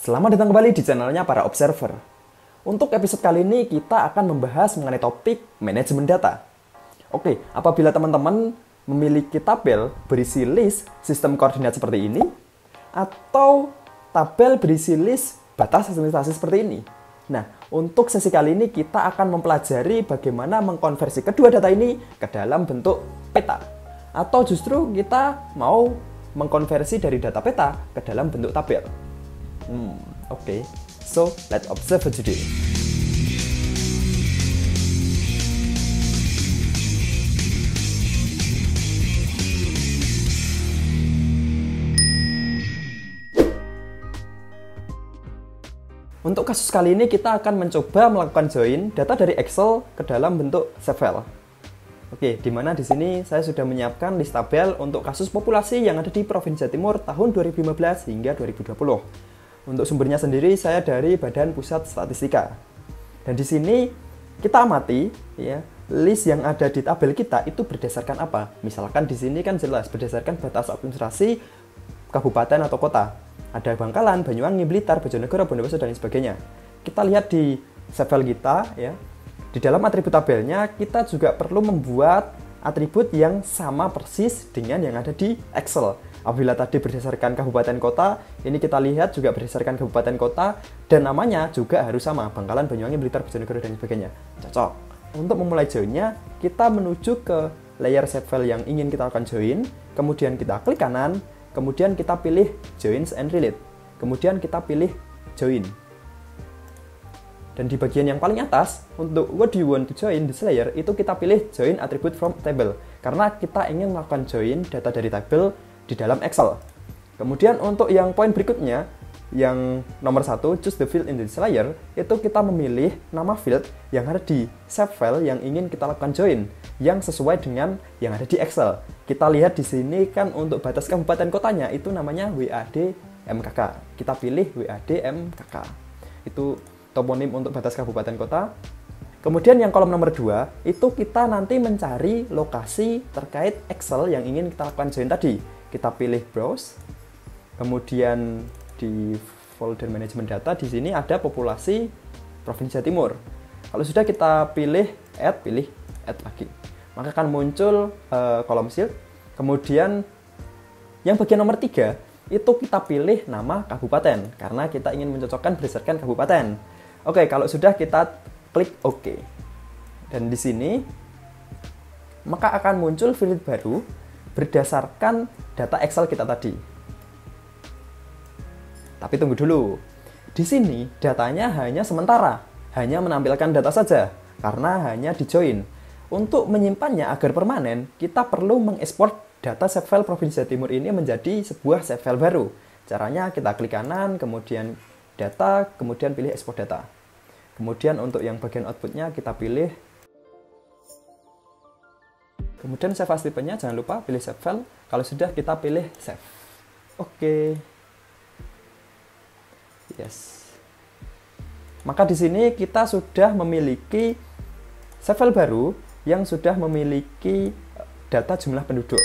Selamat datang kembali di channelnya Para Observer. Untuk episode kali ini kita akan membahas mengenai topik manajemen data. Oke, apabila teman-teman memiliki tabel berisi list sistem koordinat seperti ini, atau tabel berisi list batas administrasi seperti ini. Nah, untuk sesi kali ini kita akan mempelajari bagaimana mengkonversi kedua data ini ke dalam bentuk peta. Atau justru kita mau mengkonversi dari data peta ke dalam bentuk tabel. Oke. So, let's observe today. Untuk kasus kali ini kita akan mencoba melakukan join data dari Excel ke dalam bentuk save file. Oke, di mana di sini saya sudah menyiapkan list tabel untuk kasus populasi yang ada di Provinsi Jawa Timur tahun 2015 hingga 2020. Untuk sumbernya sendiri saya dari Badan Pusat Statistika. Dan di sini kita amati ya, list yang ada di tabel kita itu berdasarkan apa? Misalkan di sini kan jelas berdasarkan batas administrasi kabupaten atau kota. Ada Bangkalan, Banyuwangi, Blitar, Bojonegoro, Bondowoso dan sebagainya. Kita lihat di save file kita ya. Di dalam atribut tabelnya kita juga perlu membuat atribut yang sama persis dengan yang ada di Excel. Apabila tadi berdasarkan kabupaten kota, ini kita lihat juga berdasarkan kabupaten kota dan namanya juga harus sama, Bangkalan, Banyuwangi, Blitar, Bojonegoro dan sebagainya. Cocok. Untuk memulai joinnya, kita menuju ke layer save file yang ingin kita akan join, kemudian kita klik kanan, kemudian kita pilih joins and relate, kemudian kita pilih join. Dan di bagian yang paling atas, untuk what do you want to join this layer, itu kita pilih join attribute from table, karena kita ingin melakukan join data dari tabel di dalam Excel. Kemudian untuk yang poin berikutnya, yang nomor 1, choose the field in this layer, itu kita memilih nama field yang ada di save file yang ingin kita lakukan join, yang sesuai dengan yang ada di Excel. Kita lihat di sini kan untuk batas kabupaten kotanya itu namanya WAD MKK. Kita pilih WAD MKK. Itu toponim untuk batas kabupaten kota. Kemudian yang kolom nomor 2, itu kita nanti mencari lokasi terkait Excel yang ingin kita lakukan join tadi. Kita pilih browse, kemudian di folder manajemen data di sini ada populasi Provinsi Jawa Timur. Kalau sudah kita pilih add lagi, maka akan muncul kolom field. Kemudian yang bagian nomor 3 itu kita pilih nama kabupaten karena kita ingin mencocokkan berdasarkan kabupaten. Oke, kalau sudah kita klik OK. Dan di sini maka akan muncul field baru berdasarkan data Excel kita tadi. Tapi tunggu dulu. Di sini datanya hanya sementara, hanya menampilkan data saja karena hanya di join. Untuk menyimpannya agar permanen, kita perlu mengekspor data save file Provinsi Jawa Timur ini menjadi sebuah save file baru. Caranya kita klik kanan, kemudian data, kemudian pilih export data. Kemudian untuk yang bagian outputnya kita pilih. Kemudian save as type-nya jangan lupa pilih save file. Kalau sudah kita pilih save. Oke. Yes. Maka di sini kita sudah memiliki save file baru yang sudah memiliki data jumlah penduduk.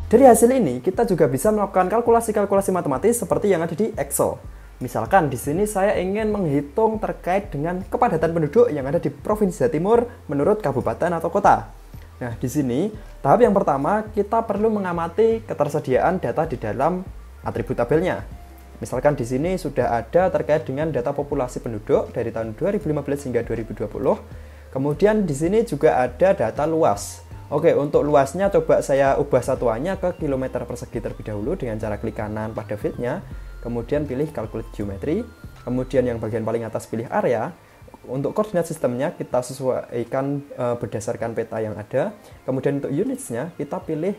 Dari hasil ini kita juga bisa melakukan kalkulasi-kalkulasi matematis seperti yang ada di Excel. Misalkan di sini saya ingin menghitung terkait dengan kepadatan penduduk yang ada di Provinsi Jawa Timur menurut kabupaten atau kota. Nah, di sini tahap yang pertama kita perlu mengamati ketersediaan data di dalam atribut tabelnya. Misalkan di sini sudah ada terkait dengan data populasi penduduk dari tahun 2015 hingga 2020. Kemudian di sini juga ada data luas. Oke, untuk luasnya coba saya ubah satuannya ke kilometer persegi terlebih dahulu dengan cara klik kanan pada fieldnya. Kemudian pilih calculate geometry, kemudian yang bagian paling atas pilih area. Untuk koordinat sistemnya kita sesuaikan berdasarkan peta yang ada. Kemudian untuk unitsnya kita pilih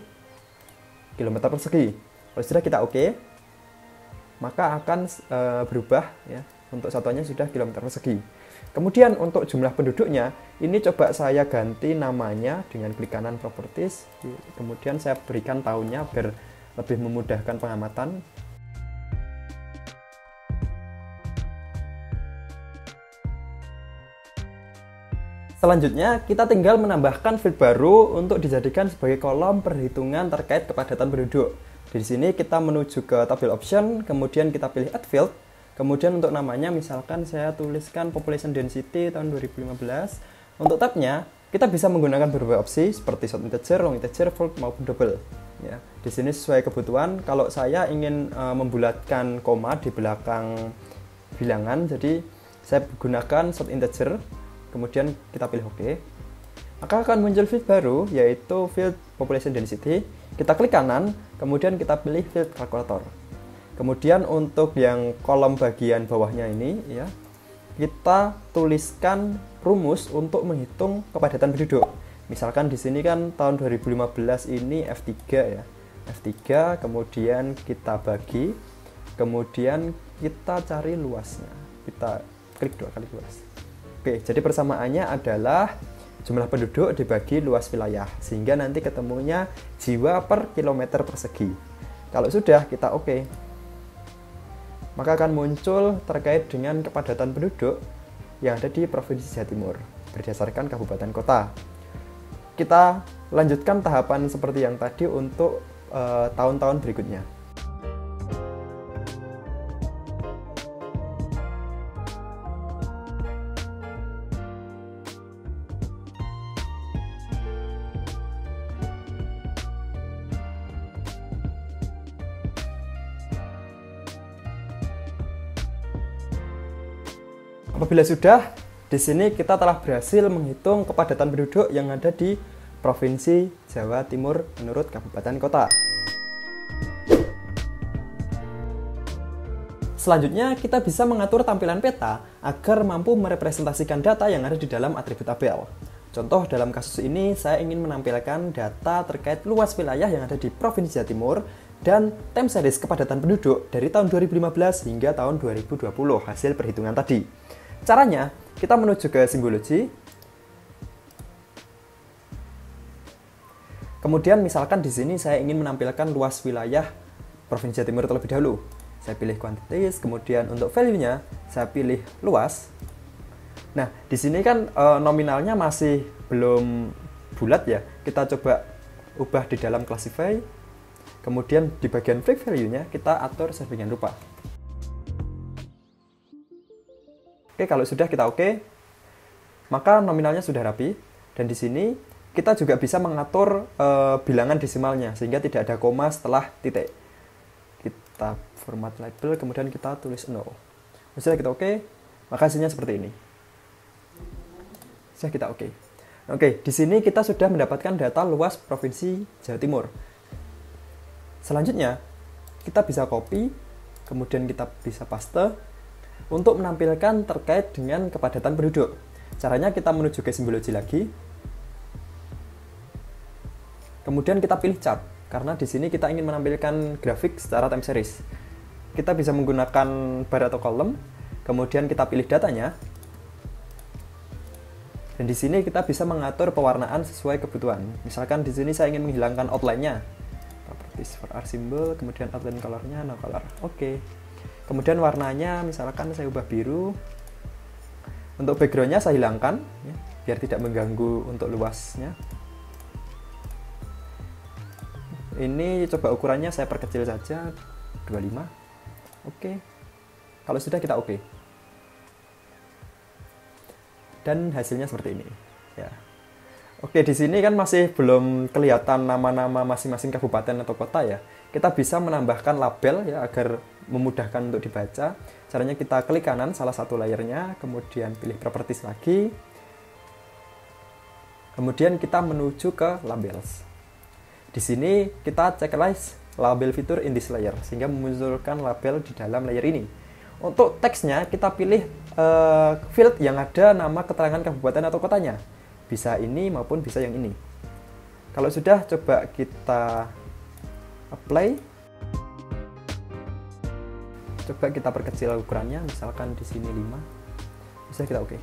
kilometer persegi. Kalau sudah kita oke, maka akan berubah ya. Untuk satuannya sudah kilometer persegi. Kemudian untuk jumlah penduduknya, ini coba saya ganti namanya dengan klik kanan properties. Kemudian saya berikan tahunnya agar lebih memudahkan pengamatan. Selanjutnya, kita tinggal menambahkan field baru untuk dijadikan sebagai kolom perhitungan terkait kepadatan penduduk. Di sini kita menuju ke tabel option, kemudian kita pilih add field. Kemudian untuk namanya misalkan saya tuliskan population density tahun 2015. Untuk tabnya kita bisa menggunakan beberapa opsi seperti short integer, long integer, float maupun double. Ya, di sini sesuai kebutuhan. Kalau saya ingin membulatkan koma di belakang bilangan, jadi saya gunakan short integer. Kemudian kita pilih OK. Maka akan muncul field baru, yaitu field population density. Kita klik kanan, kemudian kita pilih field calculator. Kemudian untuk yang kolom bagian bawahnya ini, ya, kita tuliskan rumus untuk menghitung kepadatan penduduk. Misalkan di sini kan tahun 2015 ini F3 ya. F3, kemudian kita bagi, kemudian kita cari luasnya. Kita klik 2 kali luas. Oke, jadi persamaannya adalah jumlah penduduk dibagi luas wilayah, sehingga nanti ketemunya jiwa per kilometer persegi. Kalau sudah, kita OK. Maka akan muncul terkait dengan kepadatan penduduk yang ada di Provinsi Jawa Timur berdasarkan kabupaten kota. Kita lanjutkan tahapan seperti yang tadi untuk tahun-tahun berikutnya. Apabila sudah, di sini kita telah berhasil menghitung kepadatan penduduk yang ada di Provinsi Jawa Timur menurut kabupaten kota. Selanjutnya, kita bisa mengatur tampilan peta agar mampu merepresentasikan data yang ada di dalam atribut tabel. Contoh dalam kasus ini, saya ingin menampilkan data terkait luas wilayah yang ada di Provinsi Jawa Timur dan time series kepadatan penduduk dari tahun 2015 hingga tahun 2020 hasil perhitungan tadi. Caranya, kita menuju ke simbologi. Kemudian misalkan di sini saya ingin menampilkan luas wilayah Provinsi Jawa Timur terlebih dahulu. Saya pilih quantities, kemudian untuk value-nya saya pilih luas. Nah, di sini kan nominalnya masih belum bulat ya. Kita coba ubah di dalam classify. Kemudian di bagian fake value-nya kita atur sedemikian rupa. Oke, kalau sudah kita OK, maka nominalnya sudah rapi. Dan di sini kita juga bisa mengatur bilangan desimalnya sehingga tidak ada koma setelah titik. Kita format label, kemudian kita tulis 0. Sudah kita OK, maka hasilnya seperti ini. Sudah kita OK. Oke, di sini kita sudah mendapatkan data luas Provinsi Jawa Timur. Selanjutnya, kita bisa copy, kemudian kita bisa paste untuk menampilkan terkait dengan kepadatan penduduk. Caranya kita menuju ke simbologi lagi. Kemudian kita pilih chart, karena di sini kita ingin menampilkan grafik secara time series. Kita bisa menggunakan bar atau kolom, kemudian kita pilih datanya. Dan di sini kita bisa mengatur pewarnaan sesuai kebutuhan. Misalkan di sini saya ingin menghilangkan outline-nya. Properties for R symbol, kemudian outline color-nya no color. Oke. Kemudian warnanya misalkan saya ubah biru. Untuk background-nya saya hilangkan ya, biar tidak mengganggu untuk luasnya. Ini coba ukurannya saya perkecil saja 25. Oke. Kalau sudah kita OK. Dan hasilnya seperti ini ya. Oke, di sini kan masih belum kelihatan nama-nama masing-masing kabupaten atau kota ya. Kita bisa menambahkan label ya agar memudahkan untuk dibaca. Caranya kita klik kanan salah satu layernya, kemudian pilih properties lagi. Kemudian kita menuju ke labels. Di sini kita checklist label fitur in this layer sehingga memunculkan label di dalam layer ini. Untuk teksnya kita pilih field yang ada nama keterangan kabupaten atau kotanya. Bisa ini maupun bisa yang ini. Kalau sudah, coba kita apply. Coba kita perkecil ukurannya, misalkan di sini 5. Bisa kita OK.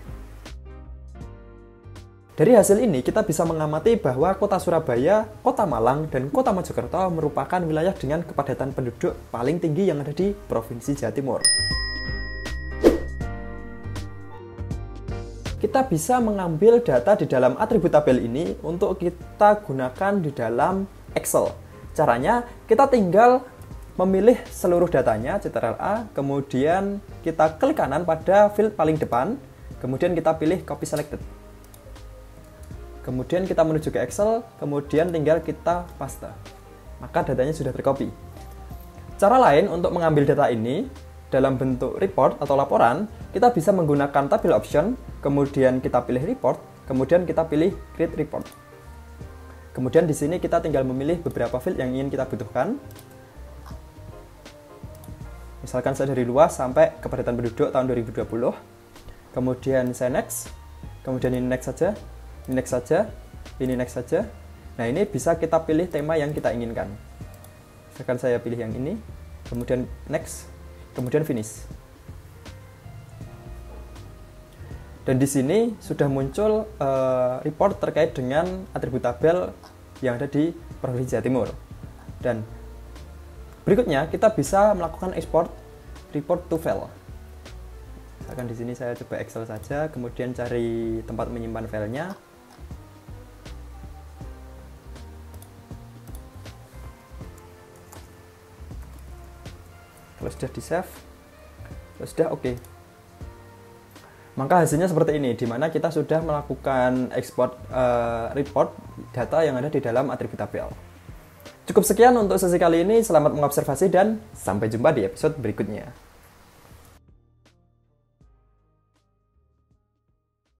Dari hasil ini kita bisa mengamati bahwa Kota Surabaya, Kota Malang, dan Kota Mojokerto merupakan wilayah dengan kepadatan penduduk paling tinggi yang ada di Provinsi Jawa Timur. Kita bisa mengambil data di dalam atribut tabel ini untuk kita gunakan di dalam Excel. Caranya, kita tinggal memilih seluruh datanya, Ctrl+A, kemudian kita klik kanan pada field paling depan, kemudian kita pilih copy selected. Kemudian kita menuju ke Excel, kemudian tinggal kita paste. Maka datanya sudah tercopy. Cara lain untuk mengambil data ini dalam bentuk report atau laporan, kita bisa menggunakan tabel option, kemudian kita pilih report, kemudian kita pilih create report. Kemudian di sini kita tinggal memilih beberapa field yang ingin kita butuhkan. Misalkan saya dari luas sampai kepadatan penduduk tahun 2020. Kemudian saya next. Kemudian ini next saja. Ini next saja. Ini next saja. Nah, ini bisa kita pilih tema yang kita inginkan. Misalkan saya pilih yang ini. Kemudian next. Kemudian finish. Dan di sini sudah muncul report terkait dengan atribut tabel yang ada di Provinsi Jawa Timur. Dan berikutnya kita bisa melakukan export report to file. Misalkan di sini saya coba Excel saja, kemudian cari tempat menyimpan filenya. Kalau sudah di save, kalau sudah oke. Maka hasilnya seperti ini, di mana kita sudah melakukan export report data yang ada di dalam atribut tabel. Cukup sekian untuk sesi kali ini, selamat mengobservasi dan sampai jumpa di episode berikutnya.